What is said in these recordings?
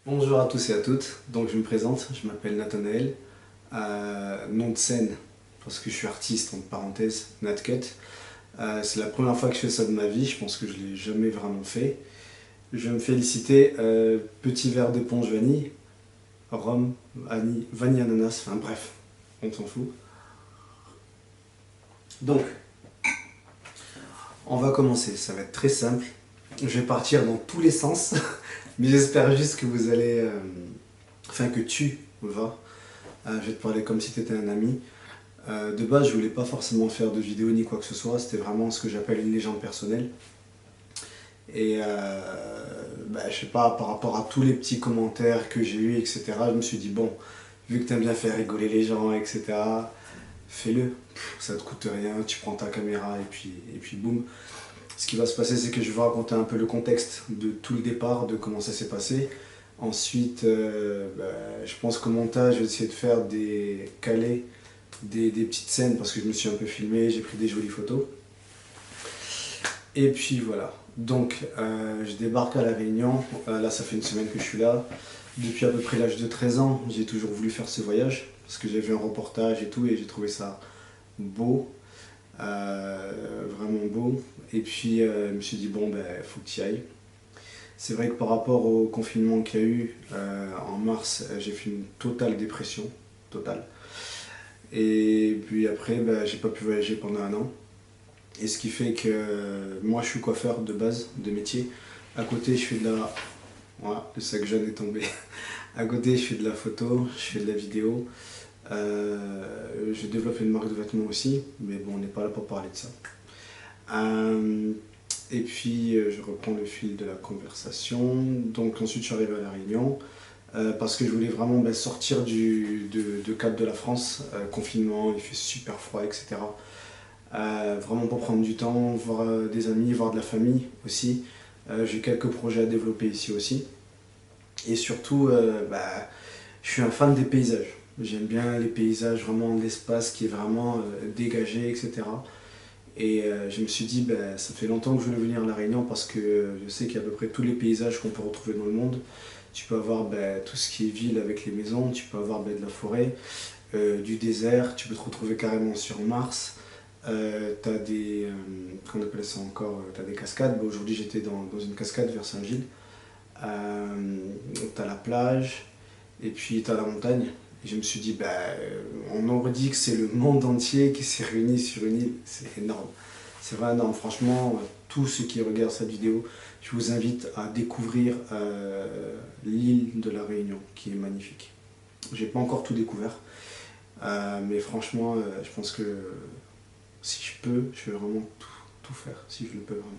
Bonjour à tous et à toutes, donc je me présente, je m'appelle Nathanaël, nom de scène, parce que je suis artiste, entre parenthèses, Natcut. C'est la première fois que je fais ça de ma vie, je pense que je ne l'ai jamais vraiment fait. Je vais me féliciter, petit verre d'éponge vanille, rhum, vanille ananas, enfin bref, on s'en fout. Donc, on va commencer, ça va être très simple. Je vais partir dans tous les sens, mais j'espère juste que vous allez... enfin que tu vas. Je vais te parler comme si tu étais un ami. De base, je voulais pas forcément faire de vidéo ni quoi que ce soit, c'était vraiment ce que j'appelle une légende personnelle. Et je sais pas, par rapport à tous les petits commentaires que j'ai eus, etc., je me suis dit, bon, vu que tu aimes bien faire rigoler les gens, etc., fais-le. Ça te coûte rien, tu prends ta caméra et puis boum. Ce qui va se passer, c'est que je vais raconter un peu le contexte de tout le départ, de comment ça s'est passé. Ensuite, je pense qu'au montage, je vais essayer de faire des calés, des petites scènes parce que je me suis un peu filmé, j'ai pris des jolies photos. Et puis voilà. Donc, je débarque à La Réunion. Là, ça fait une semaine que je suis là. Depuis à peu près l'âge de 13 ans, j'ai toujours voulu faire ce voyage parce que j'ai vu un reportage et tout et j'ai trouvé ça beau. Vraiment beau. Et puis je me suis dit, bon, faut que tu y ailles. C'est vrai que par rapport au confinement qu'il y a eu en mars, j'ai fait une totale dépression, totale. Et puis après, j'ai pas pu voyager pendant un an. Et ce qui fait que moi, je suis coiffeur de base, de métier. À côté, je fais de la... Voilà, le sac jaune est tombé. À côté, je fais de la photo, je fais de la vidéo. Je développe une marque de vêtements aussi, mais bon, on n'est pas là pour parler de ça. Et puis je reprends le fil de la conversation. Donc ensuite je suis arrivé à La Réunion parce que je voulais vraiment sortir de cadre de la France, confinement, il fait super froid, etc. Vraiment pour prendre du temps, voir des amis, voir de la famille aussi. J'ai quelques projets à développer ici aussi. Et surtout, je suis un fan des paysages. J'aime bien les paysages, vraiment l'espace qui est vraiment dégagé, etc. Et je me suis dit, ça fait longtemps que je voulais venir à La Réunion parce que je sais qu'il y a à peu près tous les paysages qu'on peut retrouver dans le monde. Tu peux avoir tout ce qui est ville avec les maisons, tu peux avoir de la forêt, du désert, tu peux te retrouver carrément sur Mars. Tu as des, qu'on appelle ça encore, t'as des cascades. Aujourd'hui j'étais dans une cascade vers Saint-Gilles. Tu as la plage et puis tu as la montagne. Et je me suis dit, on aurait dit que c'est le monde entier qui s'est réuni sur une île. C'est énorme. C'est vraiment énorme. Franchement, tous ceux qui regardent cette vidéo, je vous invite à découvrir l'île de la Réunion, qui est magnifique. J'ai pas encore tout découvert, mais franchement, je pense que si je peux, je vais vraiment tout faire, si je le peux vraiment.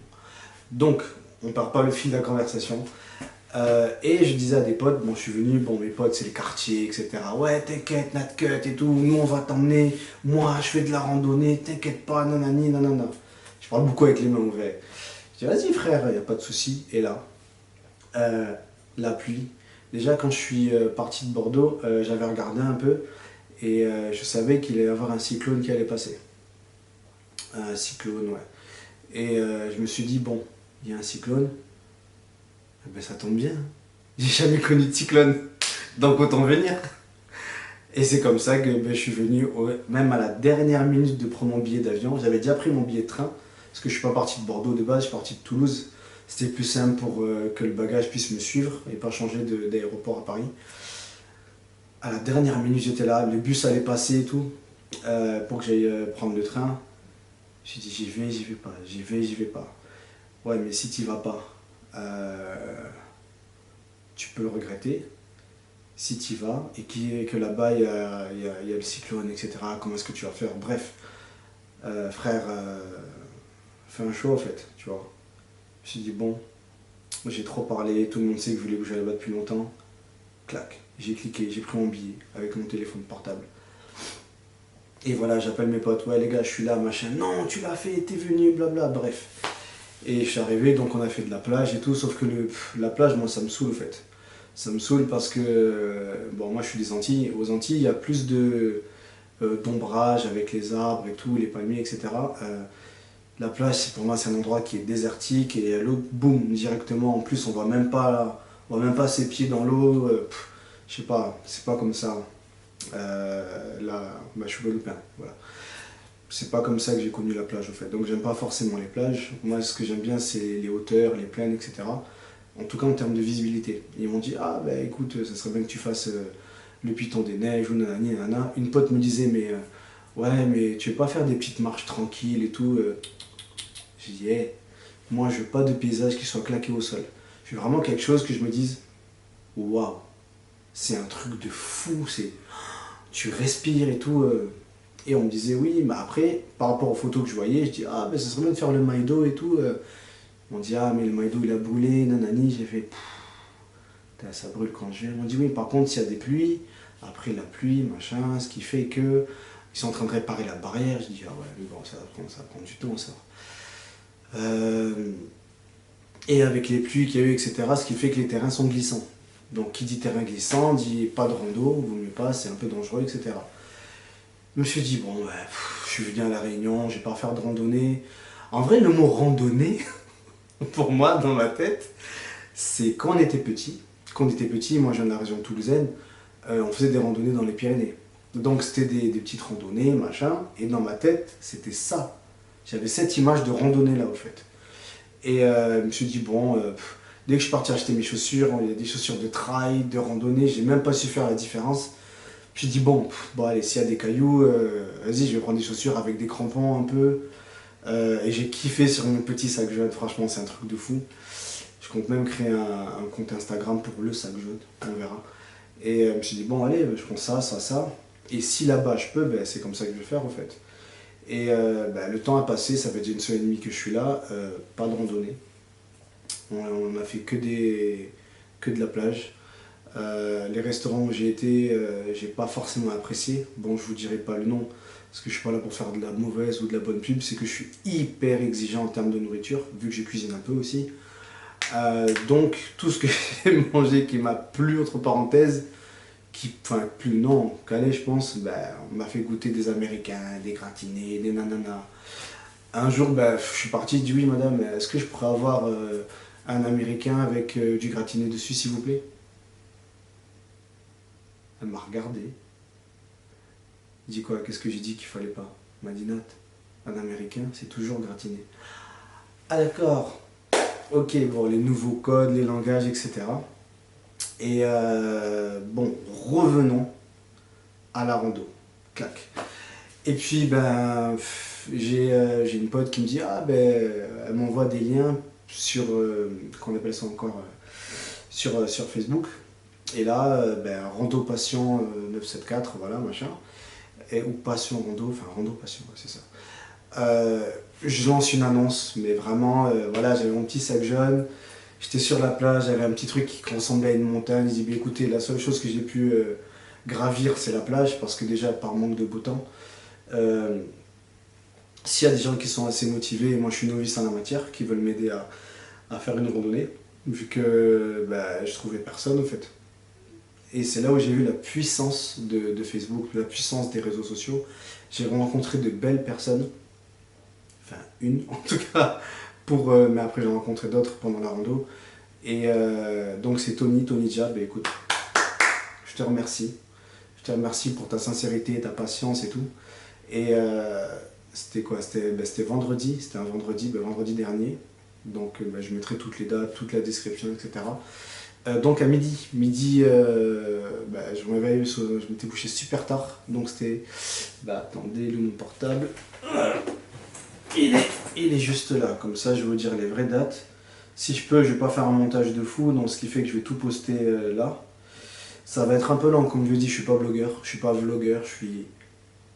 Donc, on perd pas le fil de la conversation. Et je disais à des potes, bon je suis venu, bon mes potes c'est le quartier, etc. Ouais t'inquiète, Natcut et tout, nous on va t'emmener, moi je fais de la randonnée, t'inquiète pas, nanani, nanana. Je parle beaucoup avec les mains ouvertes. Je dis vas-y frère, y a pas de souci. Et là, la pluie. Déjà quand je suis parti de Bordeaux, j'avais regardé un peu et je savais qu'il allait y avoir un cyclone qui allait passer. Un cyclone, ouais. Et je me suis dit, bon, il y a un cyclone, ça tombe bien. J'ai jamais connu de cyclone, donc autant venir. Et c'est comme ça que je suis venu, même à la dernière minute de prendre mon billet d'avion. J'avais déjà pris mon billet de train, parce que je suis pas parti de Bordeaux de base, je suis parti de Toulouse. C'était plus simple pour que le bagage puisse me suivre et pas changer d'aéroport à Paris. À la dernière minute, j'étais là, le bus allait passer et tout, pour que j'aille prendre le train. J'ai dit j'y vais, j'y vais pas, j'y vais, j'y vais pas. Ouais, mais si tu vas pas, tu peux le regretter. Si tu vas et que là-bas il y a le cyclone, etc., comment est-ce que tu vas faire? Bref, frère, fais un show en fait, tu vois. Je me suis dit, bon, j'ai trop parlé, tout le monde sait que je voulais bouger là-bas depuis longtemps. Clac, j'ai cliqué, j'ai pris mon billet avec mon téléphone portable. Et voilà, j'appelle mes potes, ouais les gars, je suis là, machin, non, tu l'as fait, t'es venu, blabla, bref. Et je suis arrivé, donc on a fait de la plage et tout, sauf que la plage, moi, ça me saoule en fait. Ça me saoule parce que, bon, moi je suis des Antilles. Aux Antilles, il y a plus d'ombrage avec les arbres et tout, les palmiers, etc. La plage, pour moi, c'est un endroit qui est désertique et l'eau, boum, directement. En plus, on voit même pas On voit même pas ses pieds dans l'eau, je sais pas, c'est pas comme ça. Là, bah, je suis guadeloupéen, voilà. C'est pas comme ça que j'ai connu la plage, en fait. Donc j'aime pas forcément les plages. Moi, ce que j'aime bien, c'est les hauteurs, les plaines, etc. En tout cas, en termes de visibilité. Ils m'ont dit, ah, bah écoute, ça serait bien que tu fasses le Piton des Neiges ou nanani, nanana. Une pote me disait, mais ouais, mais tu veux pas faire des petites marches tranquilles et tout. J'ai dit, hey, moi, je veux pas de paysage qui soit claqué au sol. Je veux vraiment quelque chose que je me dise, waouh, c'est un truc de fou, c'est tu respires et tout. Et on me disait oui, mais après, par rapport aux photos que je voyais, je dis ah, ben ça serait bien de faire le Maïdo et tout. On dit ah, mais le Maïdo il a brûlé, nanani. J'ai fait putain, ça brûle quand je viens. On dit oui, par contre, s'il y a des pluies, après la pluie, machin, ce qui fait que ils sont en train de réparer la barrière. Je dis ah ouais, mais bon, ça va prendre du temps ça. Et avec les pluies qu'il y a eu, etc., ce qui fait que les terrains sont glissants. Donc qui dit terrain glissant dit pas de rando, vaut mieux pas, c'est un peu dangereux, etc. Je me suis dit, bon, ouais, je suis venu à La Réunion, je vais pas faire de randonnée. En vrai, le mot randonnée, pour moi, dans ma tête, c'est quand on était petit. Quand on était petit, moi je viens de la région toulousaine, on faisait des randonnées dans les Pyrénées. Donc c'était des petites randonnées, machin, et dans ma tête, c'était ça. J'avais cette image de randonnée là, au fait. Et je me suis dit, bon, dès que je suis parti acheter mes chaussures, il y a des chaussures de trail, de randonnée, j'ai même pas su faire la différence. J'ai dit bon, bon allez, s'il y a des cailloux, vas-y, je vais prendre des chaussures avec des crampons un peu. Et j'ai kiffé sur mon petit sac jaune, franchement c'est un truc de fou. Je compte même créer un compte Instagram pour le sac jaune, on verra. Et je me suis dit bon allez, je prends ça, ça, ça. Et si là-bas je peux, ben, c'est comme ça que je vais faire en fait. Et ben, le temps a passé, ça fait déjà une semaine et demie que je suis là, pas de randonnée. On a fait que de la plage. Les restaurants où j'ai été, j'ai pas forcément apprécié. Bon, je vous dirai pas le nom, parce que je suis pas là pour faire de la mauvaise ou de la bonne pub, c'est que je suis hyper exigeant en termes de nourriture, vu que je cuisine un peu aussi. Donc, tout ce que j'ai mangé qui m'a plu, entre parenthèses, enfin, plu, non, calé, je pense, ben, on m'a fait goûter des Américains, des gratinés, des nananas. Un jour, ben, je suis parti, je dis oui, madame, est-ce que je pourrais avoir un Américain avec du gratiné dessus, s'il vous plaît? Elle m'a regardé. Je dis quoi? Qu'est-ce que j'ai dit qu'il fallait pas? Elle m'a dit Nat, un américain, c'est toujours gratiné. Ah d'accord. Ok, bon, les nouveaux codes, les langages, etc. Et bon, revenons à la rando. Clac. Et puis, ben, j'ai une pote qui me dit, ah ben, elle m'envoie des liens sur, qu'on appelle ça encore, sur Facebook. Et là, ben, Rando Passion 974, voilà, machin. Ou Passion Rando, enfin Rando Passion, ouais, c'est ça. Je lance une annonce, mais vraiment, voilà, j'avais mon petit sac jaune, j'étais sur la plage, j'avais un petit truc qui ressemblait à une montagne. Je dis, écoutez, la seule chose que j'ai pu gravir, c'est la plage, parce que déjà, par manque de beau temps, s'il y a des gens qui sont assez motivés, et moi je suis novice en la matière, qui veulent m'aider à faire une randonnée, vu que bah, je trouvais personne, en fait. Et c'est là où j'ai vu la puissance de Facebook, la puissance des réseaux sociaux. J'ai rencontré de belles personnes, enfin une en tout cas, mais après j'ai rencontré d'autres pendant la rando. Et donc c'est Tony Jab, et écoute, je te remercie. Je te remercie pour ta sincérité, ta patience et tout. Et c'était quoi? C'était vendredi, c'était un vendredi, vendredi dernier. Donc je mettrai toutes les dates, toute la description, etc. Donc à midi, je me réveille, je m'étais couché super tard, donc c'était, attendez, mon portable, il est juste là, comme ça je vais vous dire les vraies dates. Si je peux, je vais pas faire un montage de fou, donc ce qui fait que je vais tout poster là. Ça va être un peu lent, comme je l'ai dit, je suis pas blogueur, je suis pas vlogueur, je suis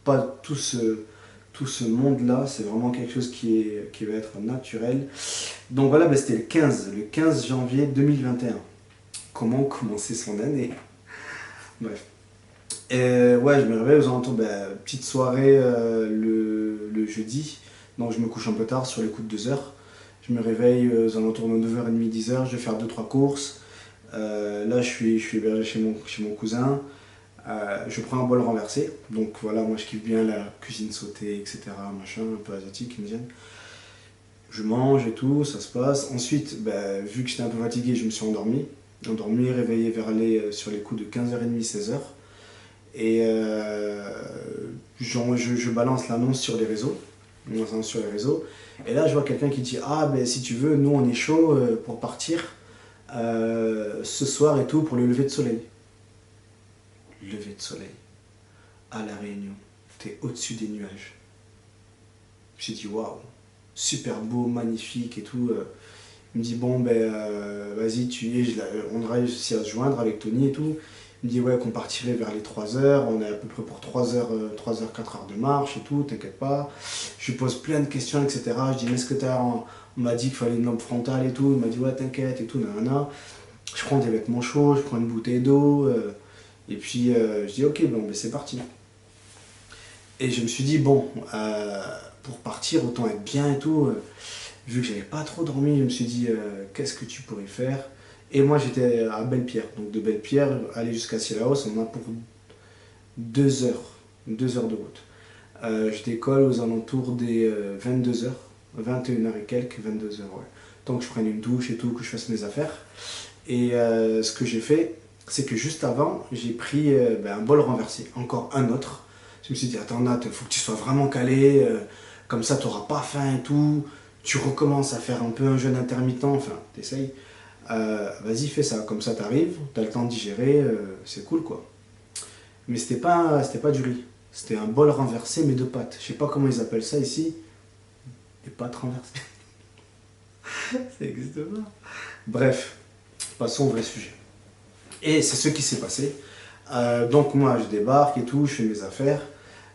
pas tout ce monde-là, c'est vraiment quelque chose qui va être naturel. Donc voilà, c'était le 15 janvier 2021. Comment commencer son année? Bref. Et ouais, je me réveille aux alentours, petite soirée le jeudi. Donc je me couche un peu tard, sur les coups de 2 heures. Je me réveille aux alentours de 9h30, 10h. Je vais faire 2-3 courses. Là, je suis hébergé chez mon cousin. Je prends un bol renversé. Donc voilà, moi je kiffe bien la cuisine sautée, etc. Machin, un peu asiatique, indienne. Je mange et tout, ça se passe. Ensuite, vu que j'étais un peu fatigué, je me suis endormi. endormi, réveillé sur les coups de 15h30, 16h. Et je balance l'annonce sur les réseaux. Et là, je vois quelqu'un qui dit: ah, ben si tu veux, nous on est chaud pour partir ce soir et tout pour le lever de soleil. Lever de soleil à La Réunion, t'es au-dessus des nuages. J'ai dit: waouh, super beau, magnifique et tout. Il me dit: bon, ben vas-y, on a réussi à se joindre avec Tony et tout. Il me dit: ouais, qu'on partirait vers les 3h, on est à peu près pour 3h, 4h de marche et tout, t'inquiète pas. Je lui pose plein de questions, etc. Je dis: mais est-ce que on m'a dit qu'il fallait une lampe frontale et tout. Il m'a dit: ouais, t'inquiète et tout, nanana. Je prends des vêtements chauds, je prends une bouteille d'eau, et puis je dis: ok, bon, ben c'est parti. Et je me suis dit: bon, pour partir, autant être bien et tout. Vu que j'avais pas trop dormi, je me suis dit: qu'est-ce que tu pourrais faire? Et moi j'étais à Belle-Pierre, donc de Belle-Pierre, aller jusqu'à Cilaos, on a pour 2 heures, 2 heures de route. Je décolle aux alentours des 22h, 21h et quelques, 22h, ouais. Tant que je prenne une douche et tout, que je fasse mes affaires. Et ce que j'ai fait, c'est que juste avant, j'ai pris un bol renversé, encore un autre. Je me suis dit: attends Nat, il faut que tu sois vraiment calé, comme ça tu n'auras pas faim et tout. Tu recommences à faire un peu un jeûne intermittent, enfin, t'essayes. Vas-y, fais ça, comme ça t'arrives, t'as le temps de digérer, c'est cool quoi. Mais c'était pas du riz, c'était un bol renversé mais de pâtes. Je sais pas comment ils appellent ça ici, des pâtes renversées. Ça existe pas. Bref, passons au vrai sujet. Et c'est ce qui s'est passé. Donc moi je débarque et tout, je fais mes affaires,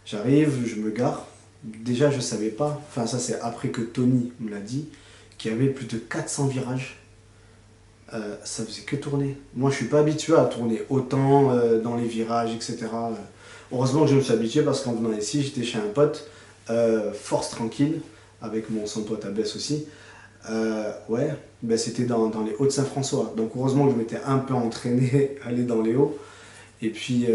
j'arrive, je me gare. Déjà je savais pas, enfin ça c'est après que Tony me l'a dit, qu'il y avait plus de 400 virages. Ça faisait que tourner. Moi je suis pas habitué à tourner autant dans les virages, etc. Heureusement que je me suis habitué parce qu'en venant ici j'étais chez un pote, force tranquille, avec son pote à Bess aussi. Ouais, ben c'était dans les Hauts de Saint-François. Donc heureusement que je m'étais un peu entraîné à aller dans les Hauts. Et puis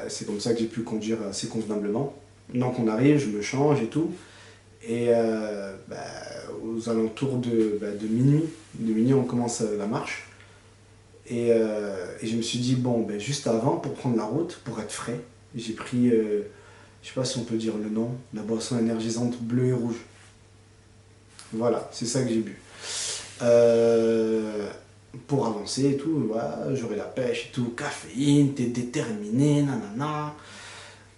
c'est comme ça que j'ai pu conduire assez convenablement. Donc on arrive, je me change et tout. Et aux alentours de minuit, on commence la marche. Et je me suis dit: bon, juste avant, pour prendre la route, pour être frais, j'ai pris, je sais pas si on peut dire le nom, la boisson énergisante bleue et rouge. Voilà, c'est ça que j'ai bu. Pour avancer et tout, voilà, j'aurai la pêche et tout, caféine, t'es déterminé, nanana.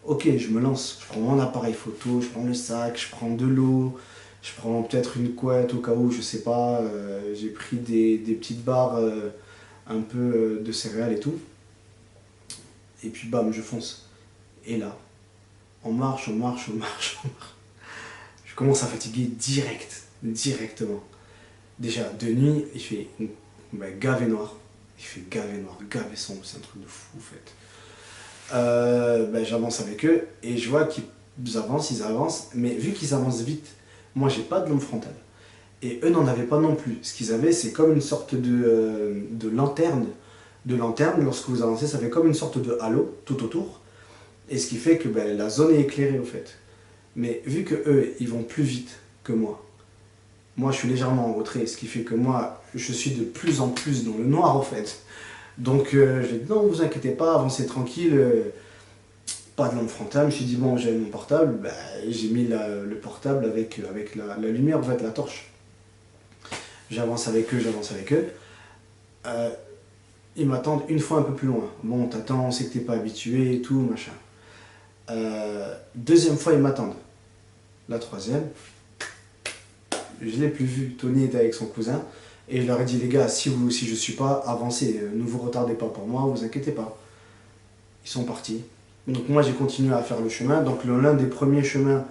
Ok, je me lance, je prends mon appareil photo, je prends le sac, je prends de l'eau, je prends peut-être une couette au cas où, je sais pas, j'ai pris des petites barres, un peu de céréales et tout. Et puis bam, je fonce. Et là, on marche, on marche, on marche, on marche. Je commence à fatiguer directement. Déjà, de nuit, il fait gavé noir. Il fait gavé noir, gavé sombre, c'est un truc de fou en fait. J'avance avec eux et je vois qu'ils avancent, mais vu qu'ils avancent vite, moi j'ai pas de lampe frontale. Et eux n'en avaient pas non plus. Ce qu'ils avaient, c'est comme une sorte de lanterne. De lanterne, lorsque vous avancez, ça fait comme une sorte de halo tout autour. Et ce qui fait que la zone est éclairée au fait. Mais vu que eux, ils vont plus vite que moi je suis légèrement en retrait, ce qui fait que moi je suis de plus en plus dans le noir au fait. Donc je dis: non, vous inquiétez pas, avancez tranquille, pas de lampe frontale. Je me suis dit: bon, j'avais mon portable, j'ai mis le portable avec la lumière, en fait, la torche. J'avance avec eux. Euh, Ils m'attendent une fois un peu plus loin. Bon, t'attends, on sait que t'es pas habitué et tout, machin. Deuxième fois, ils m'attendent. La troisième, je l'ai plus vu. Tony était avec son cousin. Et je leur ai dit: les gars, si je suis pas, avancez, ne vous retardez pas pour moi, vous inquiétez pas. Ils sont partis. Donc moi j'ai continué à faire le chemin. Donc l'un des premiers chemins,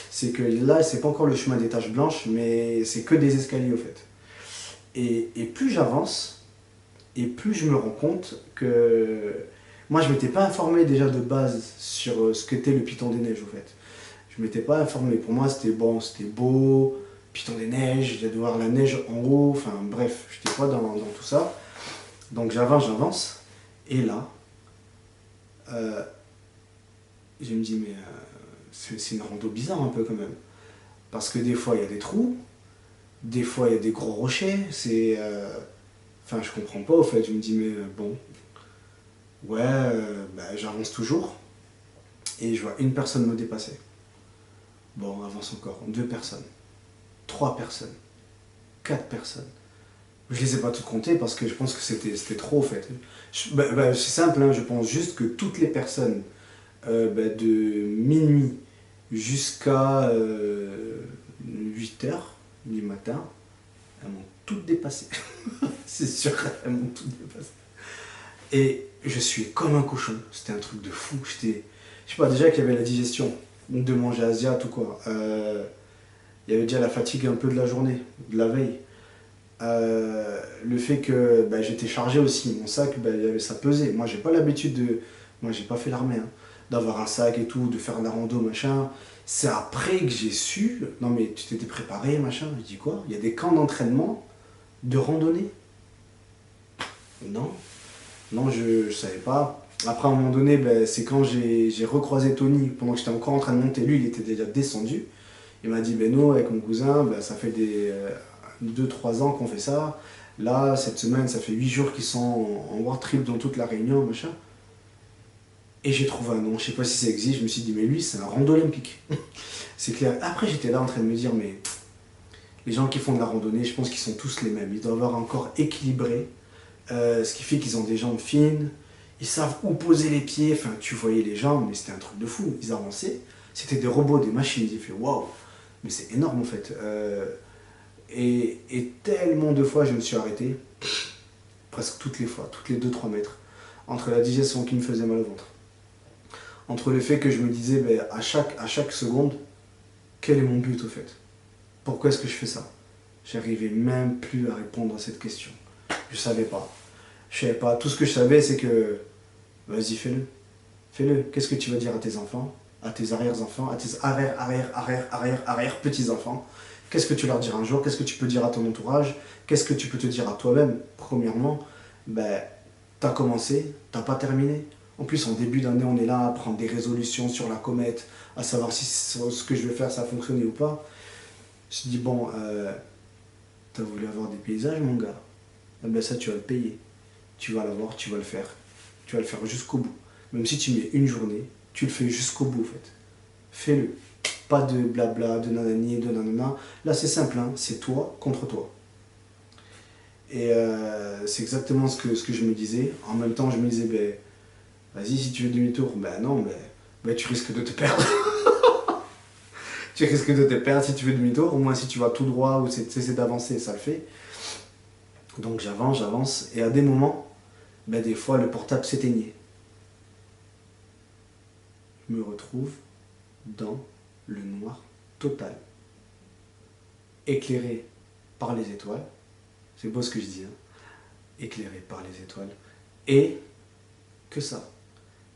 c'est que là, c'est pas encore le chemin des taches blanches, mais c'est que des escaliers au fait. Et plus j'avance, et plus je me rends compte que moi je m'étais pas informé déjà de base sur ce qu'était le Piton des Neiges au fait. Je m'étais pas informé. Pour moi c'était bon, c'était beau, Piton des Neiges, j'ai de voir la neige en haut, enfin bref, j'étais pas dans tout ça. Donc j'avance, et là, je me dis: mais c'est une rando bizarre un peu quand même. Parce que des fois il y a des trous, des fois il y a des gros rochers, Enfin, je comprends pas, au fait. Je me dis, mais bon, ouais, j'avance toujours. Et je vois une personne me dépasser. Bon, on avance encore. Deux personnes, trois personnes, quatre personnes. Je les ai pas toutes comptées parce que je pense que c'était trop, au fait. C'est simple, hein, je pense juste que toutes les personnes de minuit jusqu'à 8 heures du matin, elles m'ont toutes dépassé. C'est sûr, elles m'ont toutes dépassé. Et je suis comme un cochon. C'était un truc de fou. Je sais pas, déjà qu'il y avait la digestion de manger asiat ou quoi. Il y avait déjà la fatigue un peu de la journée, de la veille. Le fait que j'étais chargé aussi, mon sac, ça pesait. Moi, j'ai pas l'habitude de. Moi, j'ai pas fait l'armée, hein, d'avoir un sac et tout, de faire de la rando, machin. C'est après que j'ai su. Non, mais tu t'étais préparé, machin. Je dis quoi? Il y a des camps d'entraînement de randonnée? Non, non, je savais pas. Après, à un moment donné, c'est quand j'ai recroisé Tony, pendant que j'étais encore en train de monter. Lui, il était déjà descendu. Il m'a dit, non, avec mon cousin, ça fait des 2-3 ans qu'on fait ça. Là, cette semaine, ça fait 8 jours qu'ils sont en world trip dans toute la Réunion, machin. Et j'ai trouvé un nom, je sais pas si ça existe, je me suis dit, mais lui, c'est un rando olympique. C'est clair. Après, j'étais là en train de me dire, mais les gens qui font de la randonnée, je pense qu'ils sont tous les mêmes. Ils doivent avoir un corps équilibré, ce qui fait qu'ils ont des jambes fines, ils savent où poser les pieds. Enfin, tu voyais les jambes, mais c'était un truc de fou. Ils avançaient, c'était des robots, des machines. J'ai fait, waouh, mais c'est énorme en fait. Et tellement de fois, je me suis arrêté, presque toutes les fois, toutes les 2-3 mètres, entre la digestion qui me faisait mal au ventre, entre le fait que je me disais à chaque seconde, quel est mon but au fait? Pourquoi est-ce que je fais ça? J'arrivais même plus à répondre à cette question. Je savais pas. Je savais pas. Tout ce que je savais, c'est que vas-y, fais-le. Fais-le. Qu'est-ce que tu vas dire à tes enfants, à tes arrière-enfants, à tes arrière petits-enfants? Qu'est-ce que tu leur diras un jour? Qu'est-ce que tu peux dire à ton entourage? Qu'est-ce que tu peux te dire à toi-même? Premièrement, t'as commencé, t'as pas terminé. En plus, en début d'année, on est là à prendre des résolutions sur la comète, à savoir si ce que je vais faire, ça a fonctionné ou pas. Je me suis dit, bon, t'as voulu avoir des paysages, mon gars? Ça, tu vas le payer. Tu vas l'avoir, tu vas le faire. Tu vas le faire jusqu'au bout. Même si tu mets une journée, tu le fais jusqu'au bout, en fait. Fais-le. Pas de blabla, de nanani, de nanana. Là, c'est simple, hein, c'est toi contre toi. Et c'est exactement ce que je me disais. En même temps, je me disais, vas-y, si tu veux demi-tour, non, tu risques de te perdre. Tu risques de te perdre si tu veux demi-tour. Au moins, si tu vas tout droit ou tu essaies d'avancer, ça le fait. Donc j'avance. Et à des moments, des fois, le portable s'éteignait. Je me retrouve dans le noir total. Éclairé par les étoiles. C'est beau ce que je dis, hein. Éclairé par les étoiles. Et que ça.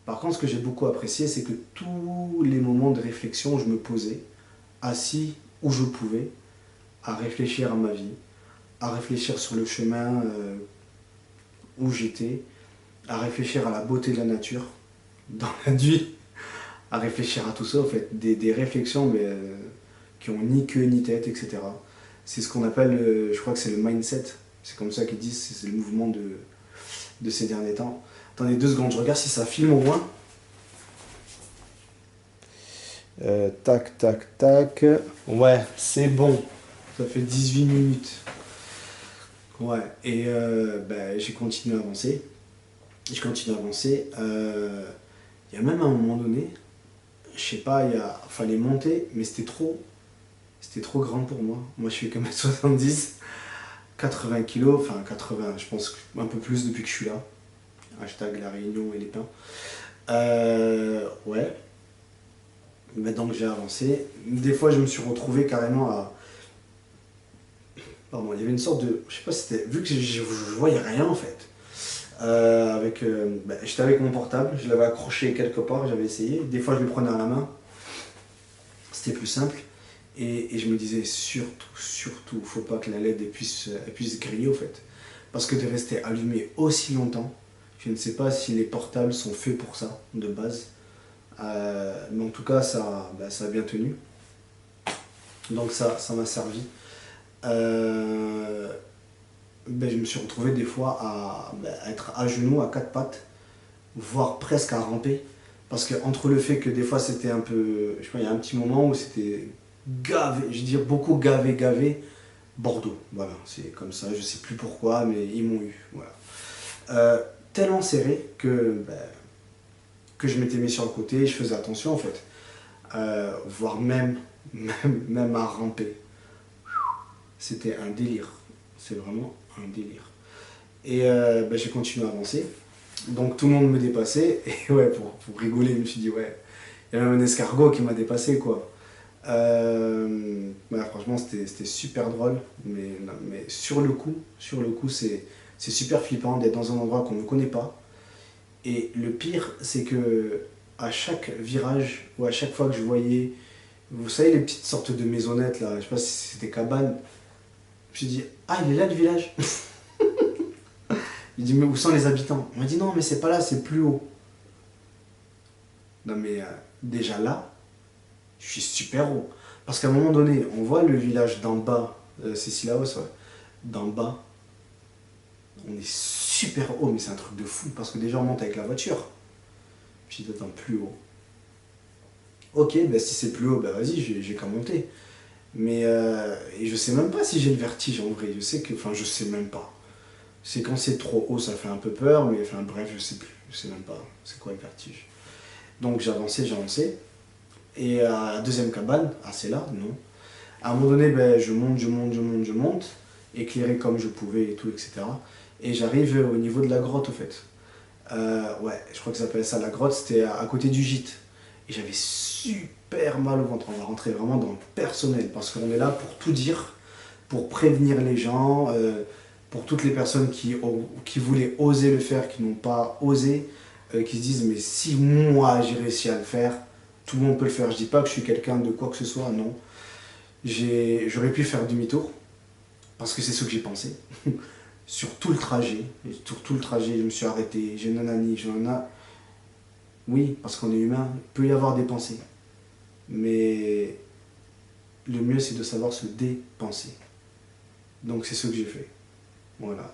Par contre, ce que j'ai beaucoup apprécié, c'est que tous les moments de réflexion, je me posais, assis où je pouvais, à réfléchir à ma vie, à réfléchir sur le chemin où j'étais, à réfléchir à la beauté de la nature dans la nuit, à réfléchir à tout ça, en fait, des réflexions qui ont ni queue ni tête, etc. C'est ce qu'on appelle, je crois que c'est le mindset, c'est comme ça qu'ils disent, c'est le mouvement de ces derniers temps. Attendez 2 secondes, je regarde si ça filme au moins. Tac, tac, tac. Ouais, c'est bon. Ça fait 18 minutes. Ouais, et j'ai continué à avancer. Je continue à avancer. Il y a même un moment donné, je sais pas, fallait monter, mais c'était trop grand pour moi. Moi, je fais comme 70, 80 kilos, enfin 80, je pense un peu plus depuis que je suis là. Hashtag la Réunion et les pins. Ouais. Donc j'ai avancé. Des fois, je me suis retrouvé carrément à. Pardon, il y avait une sorte de. Je sais pas si c'était. Vu que je voyais rien en fait. J'étais avec mon portable, je l'avais accroché quelque part, j'avais essayé. Des fois, je le prenais à la main. C'était plus simple. Et je me disais surtout, faut pas que la LED puisse griller au fait. Parce que de rester allumé aussi longtemps, je ne sais pas si les portables sont faits pour ça, de base. Mais en tout cas, ça a bien tenu. Donc ça m'a servi. ben, je me suis retrouvé des fois à être à genoux, à quatre pattes, voire presque à ramper. Parce que entre le fait que des fois c'était un peu, je sais pas, il y a un petit moment où c'était gavé, je veux dire beaucoup gavé, Bordeaux, voilà, c'est comme ça, je sais plus pourquoi, mais ils m'ont eu, voilà. Tellement serré que je m'étais mis sur le côté et je faisais attention en fait. Voire même à ramper. C'était un délire, c'est vraiment un délire. Et j'ai continué à avancer. Donc tout le monde me dépassait. Et ouais, pour rigoler, je me suis dit, ouais, il y a même un escargot qui m'a dépassé, quoi. Ouais, franchement, c'était super drôle. Mais sur le coup, c'est super flippant d'être dans un endroit qu'on ne connaît pas. Et le pire, c'est que à chaque virage, ou à chaque fois que je voyais, vous savez, les petites sortes de maisonnettes, là, je sais pas si c'était cabanes, je me suis dit, ah, il est là le village. Il dit, mais où sont les habitants? On m'a dit, non, mais c'est pas là, c'est plus haut. Non, mais déjà là, je suis super haut. Parce qu'à un moment donné, on voit le village d'en bas, c'est Sillaos, ouais. D'en bas, on est super haut, mais c'est un truc de fou. Parce que déjà, on monte avec la voiture. Puis t'attends plus haut. Ok, ben si c'est plus haut, ben vas-y, j'ai qu'à monter. Mais et je sais même pas si j'ai le vertige en vrai. Je sais que, enfin, je sais même pas. C'est quand c'est trop haut, ça fait un peu peur, mais enfin bref, je sais plus. Je sais même pas c'est quoi le vertige. Donc j'avançais. Et à la deuxième cabane, ah c'est là, non. À un moment donné, ben, je monte, éclairé comme je pouvais et tout, etc. Et j'arrive au niveau de la grotte, au fait. Ouais, je crois que ça s'appelle ça la grotte, c'était à côté du gîte. Et j'avais super mal au ventre. On va rentrer vraiment dans le personnel, parce qu'on est là pour tout dire, pour prévenir les gens, pour toutes les personnes qui voulaient oser le faire, qui n'ont pas osé, qui se disent, mais si moi j'ai réussi à le faire, tout le monde peut le faire. Je dis pas que je suis quelqu'un de quoi que ce soit, non. J'aurais pu faire demi-tour, parce que c'est ce que j'ai pensé. Sur tout le trajet, je me suis arrêté, j'ai nanani, oui, parce qu'on est humain, il peut y avoir des pensées. Mais le mieux, c'est de savoir se dépenser. Donc c'est ce que j'ai fait. Voilà,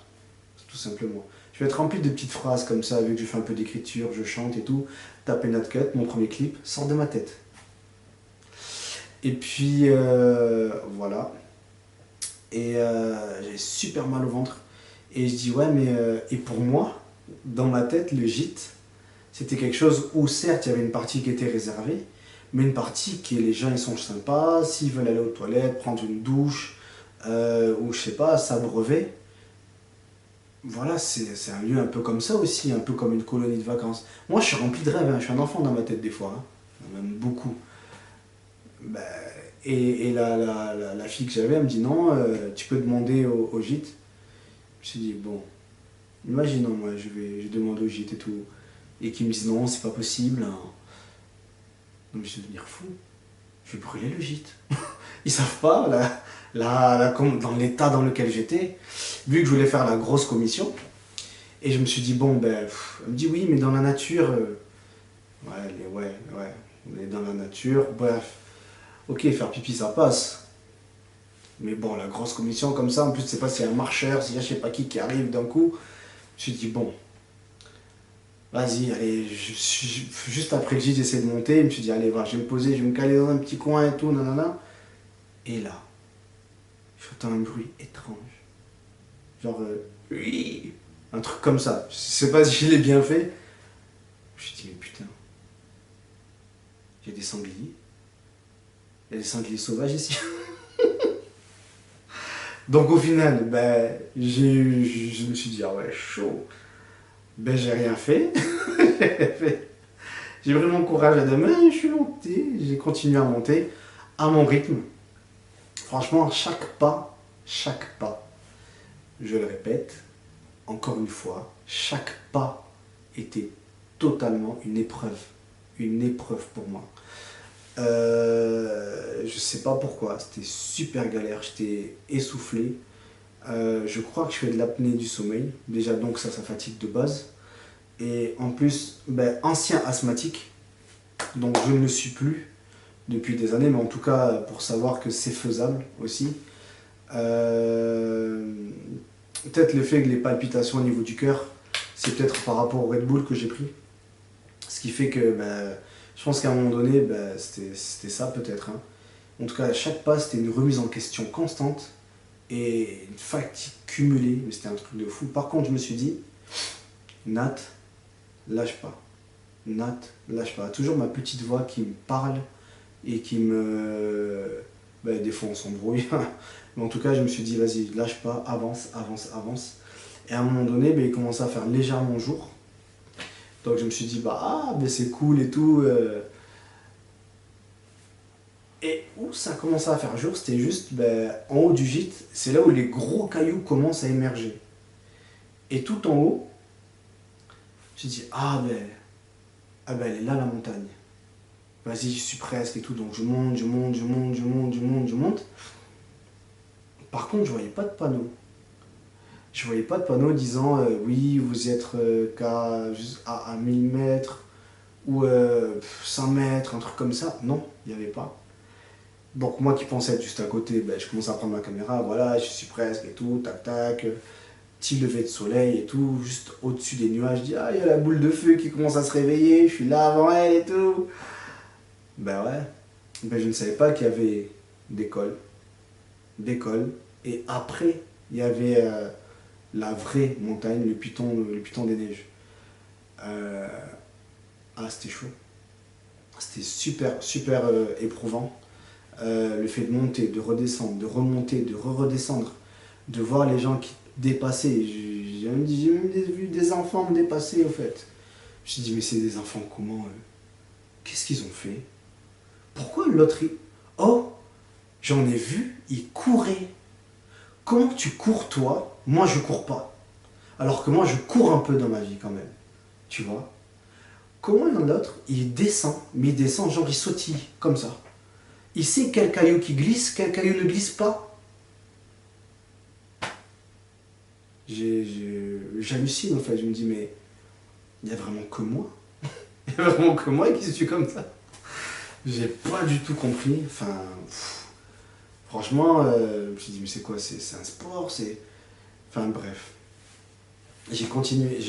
tout simplement. Je vais être rempli de petites phrases comme ça, vu que je fais un peu d'écriture, je chante et tout. Taper Nat Cut, mon premier clip, sort de ma tête. Et puis, voilà. Et j'ai super mal au ventre. Et je dis, ouais, mais et pour moi, dans ma tête, le gîte, c'était quelque chose où certes, il y avait une partie qui était réservée, mais une partie qui, les gens, ils sont sympas, s'ils veulent aller aux toilettes, prendre une douche, ou je sais pas, s'abreuver. Voilà, c'est un lieu un peu comme ça aussi, un peu comme une colonie de vacances. Moi, je suis rempli de rêves, hein, je suis un enfant dans ma tête des fois, hein, même beaucoup. Bah, et la fille que j'avais, elle me dit non, tu peux demander au gîte. Je me suis dit, bon, imaginons, moi, je demande au gîte et tout, et qu'ils me disent non, c'est pas possible. Hein. Donc je vais devenir fou. Je vais brûler le gîte. Ils savent pas, dans l'état dans lequel j'étais, vu que je voulais faire la grosse commission. Et je me suis dit, bon, ben, elle me dit oui, mais dans la nature. Ouais, on est dans la nature, bref. Ok, faire pipi, ça passe. Mais bon, la grosse commission comme ça, en plus, je sais pas s'il y a un marcheur, s'il y a je sais pas qui arrive d'un coup. Je me suis dit, bon, vas-y, allez, juste après le gîte, j'essaie de monter. Je me suis dit, allez, va, je vais me poser, je vais me caler dans un petit coin et tout, nanana. Et là, j'entends un bruit étrange. Genre, oui, un truc comme ça. Je sais pas si je l'ai bien fait. Je me suis dit, mais putain, il y a des sangliers. Il y a des sangliers sauvages ici. Donc au final, ben, je me suis dit, ah ouais, chaud. Ben j'ai rien fait. J'ai pris mon courage à deux mains, je suis monté, j'ai continué à monter à mon rythme. Franchement, chaque pas, je le répète, encore une fois, chaque pas était totalement une épreuve pour moi. Je sais pas pourquoi, c'était super galère, j'étais essoufflé. Je crois que je fais de l'apnée du sommeil, déjà donc ça fatigue de base. Et en plus, ben, ancien asthmatique, donc je ne le suis plus depuis des années, mais en tout cas pour savoir que c'est faisable aussi. peut-être le fait que les palpitations au niveau du cœur, c'est peut-être par rapport au Red Bull que j'ai pris. Ce qui fait que bah, je pense qu'à un moment donné, bah, c'était ça peut-être. Hein. En tout cas, à chaque pas, c'était une remise en question constante et une fatigue cumulée. Mais c'était un truc de fou. Par contre, je me suis dit, Nat, lâche pas. Nat, lâche pas. Toujours ma petite voix qui me parle et qui me... Ben, des fois on s'embrouille. Mais en tout cas, je me suis dit, vas-y, lâche pas, avance, avance, avance. Et à un moment donné, ben, il commençait à faire légèrement jour. Donc je me suis dit, bah, ah, ben, c'est cool et tout. Et où ça commençait à faire jour, c'était juste ben, en haut du gîte. C'est là où les gros cailloux commencent à émerger. Et tout en haut, je me suis dit, ah ben, elle est là la montagne. Vas-y, je suis presque et tout. Donc je monte, je monte, je monte, je monte, je monte, je monte. Par contre, je voyais pas de panneau. Je voyais pas de panneau disant oui, vous êtes à 1000 mètres ou 100 mètres, un truc comme ça. Non, il n'y avait pas. Donc moi qui pensais être juste à côté, ben, je commence à prendre ma caméra, voilà, je suis presque et tout, tac tac, petit lever de soleil et tout, juste au-dessus des nuages, je dis ah il y a la boule de feu qui commence à se réveiller, je suis là avant elle et tout. Ben ouais, ben je ne savais pas qu'il y avait des cols, et après il y avait la vraie montagne, le piton des neiges. Euh, ah c'était chaud, c'était super super éprouvant. Le fait de monter, de redescendre, de remonter, de redescendre, de voir les gens qui dépassaient. J'ai même vu des enfants me dépasser au fait. Je me suis dit mais c'est des enfants comment qu'est-ce qu'ils ont fait? Pourquoi l'autre oh j'en ai vu, il courait. Comment tu cours toi? Moi je cours pas. Alors que moi je cours un peu dans ma vie quand même. Tu vois? Comment l'autre il descend, mais il descend genre il sautille comme ça. Il sait quel caillou qui glisse, quel caillou ne glisse pas. J'hallucine en fait, je me dis mais il n'y a vraiment que moi. Il n'y a vraiment que moi qui suis comme ça. J'ai pas du tout compris. Enfin, franchement, je me suis dit mais c'est quoi, c'est un sport, c'est... Enfin bref. J'ai continué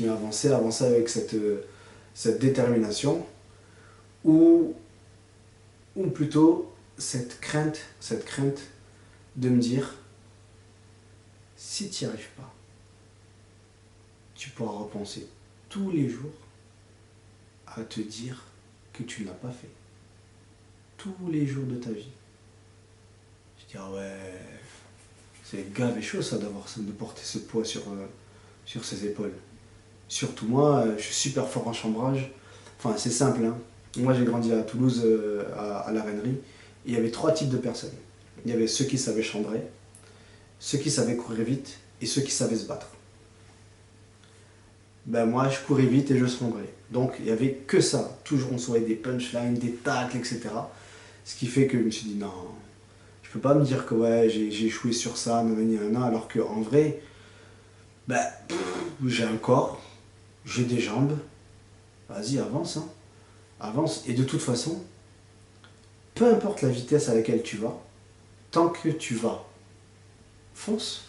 à avancer avec cette détermination ou plutôt cette crainte de me dire si tu n'y arrives pas, tu pourras repenser tous les jours à te dire que tu ne l'as pas fait. Tous les jours de ta vie. Je dis, ah ouais, c'est grave et chaud ça de porter ce poids sur ses épaules. Surtout moi, je suis super fort en chambrage. Enfin, c'est simple, hein. Moi, j'ai grandi à Toulouse, à la Rainerie. Il y avait 3 types de personnes. Il y avait ceux qui savaient chambrer, ceux qui savaient courir vite et ceux qui savaient se battre. Ben moi, je courais vite et je chambrais. Donc, il n'y avait que ça. Toujours, on se voyait des punchlines, des tacles, etc. Ce qui fait que je me suis dit, non, je peux pas me dire que ouais, j'ai échoué sur ça, nanana, alors qu'en vrai, ben, j'ai un corps, j'ai des jambes. Vas-y, avance, hein. Avance. Et de toute façon, peu importe la vitesse à laquelle tu vas, tant que tu vas, fonce.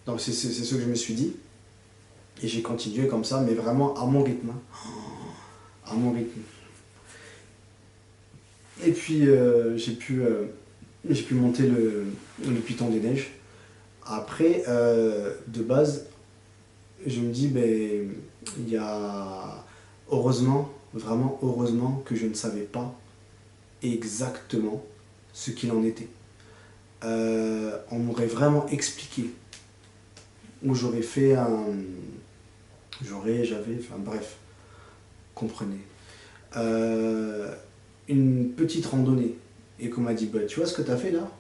Donc c'est ce que je me suis dit. Et j'ai continué comme ça, mais vraiment à mon rythme. À mon rythme. Et puis j'ai pu monter le piton des neiges. Après, de base, je me dis, ben, il y a heureusement, vraiment heureusement que je ne savais pas exactement ce qu'il en était. On m'aurait vraiment expliqué. Ou j'aurais fait enfin bref, comprenez. Une petite randonnée. Et qu'on m'a dit, bah, tu vois ce que tu as fait là?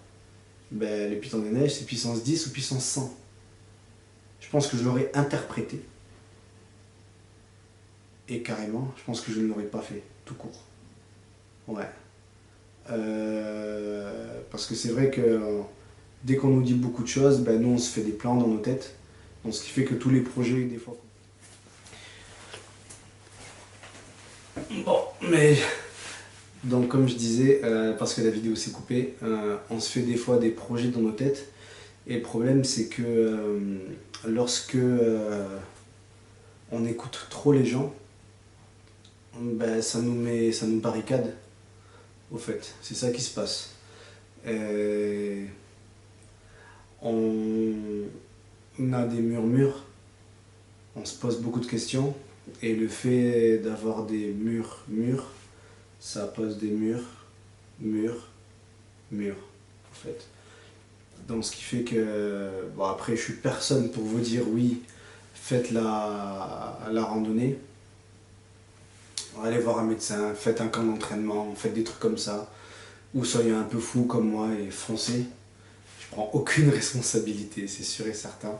Ben, le piton des neiges, c'est puissance 10 ou puissance 100. Je pense que je l'aurais interprété. Et carrément, je pense que je ne l'aurais pas fait, tout court. Ouais. Parce que c'est vrai que dès qu'on nous dit beaucoup de choses, ben, nous on se fait des plans dans nos têtes. Donc ce qui fait que tous les projets, des fois... Bon, mais... Donc comme je disais, parce que la vidéo s'est coupée, on se fait des fois des projets dans nos têtes Et le problème, c'est que lorsque on écoute trop les gens, ben, ça nous barricade, au fait. C'est ça qui se passe. Et on a des murmures, on se pose beaucoup de questions, et le fait d'avoir des murs, ça pose des murs, en fait. Donc ce qui fait que, bon après je suis personne pour vous dire oui, faites la randonnée, allez voir un médecin, faites un camp d'entraînement, faites des trucs comme ça, ou soyez un peu fou comme moi et foncez. Je prends aucune responsabilité, c'est sûr et certain.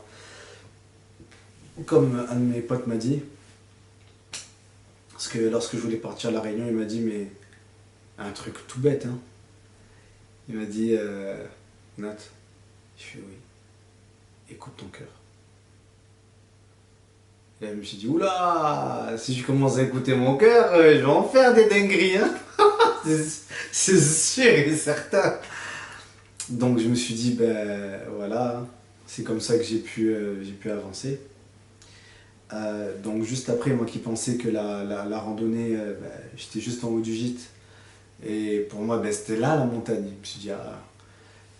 Comme un de mes potes m'a dit, parce que lorsque je voulais partir à La Réunion, il m'a dit, mais un truc tout bête, hein. Il m'a dit, Nat, je fais oui, écoute ton cœur. Et là, je me suis dit, oula, si je commence à écouter mon cœur, je vais en faire des dingueries, hein. C'est sûr et certain. Donc je me suis dit, ben voilà, c'est comme ça que j'ai pu avancer. Donc juste après, moi qui pensais que la randonnée, ben, j'étais juste en haut du gîte. Et pour moi, ben, c'était là la montagne. Je me suis dit, ah,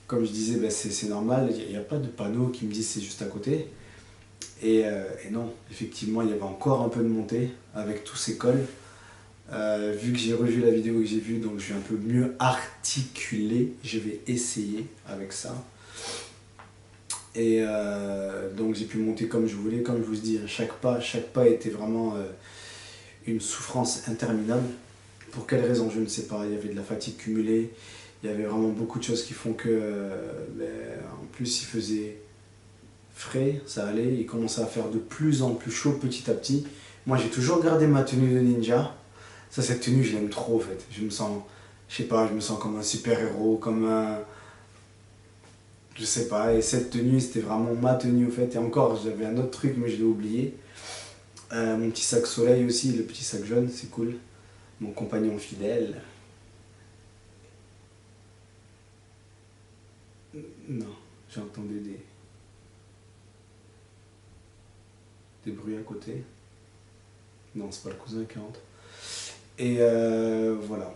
comme je disais, ben, c'est normal, il n'y a pas de panneau qui me dit c'est juste à côté. Et non, effectivement, il y avait encore un peu de montée avec tous ces cols. Vu que j'ai revu la vidéo que j'ai vue, donc je vais un peu mieux articuler, je vais essayer avec ça. Et donc j'ai pu monter comme je voulais, comme je vous dis, chaque pas était vraiment une souffrance interminable. Pour quelle raison, je ne sais pas, il y avait de la fatigue cumulée, il y avait vraiment beaucoup de choses qui font que, ben, en plus il faisait frais, ça allait, il commençait à faire de plus en plus chaud petit à petit. Moi j'ai toujours gardé ma tenue de ninja. Ça, cette tenue, je l'aime trop en fait. Je me sens, je sais pas, je me sens comme un super-héros, comme un... Je sais pas, et cette tenue, c'était vraiment ma tenue en fait. Et encore, j'avais un autre truc, mais je l'ai oublié. Mon petit sac soleil aussi, le petit sac jaune, c'est cool. Mon compagnon fidèle. Non, j'entendais des bruits à côté. Non, c'est pas le cousin qui rentre. Et voilà.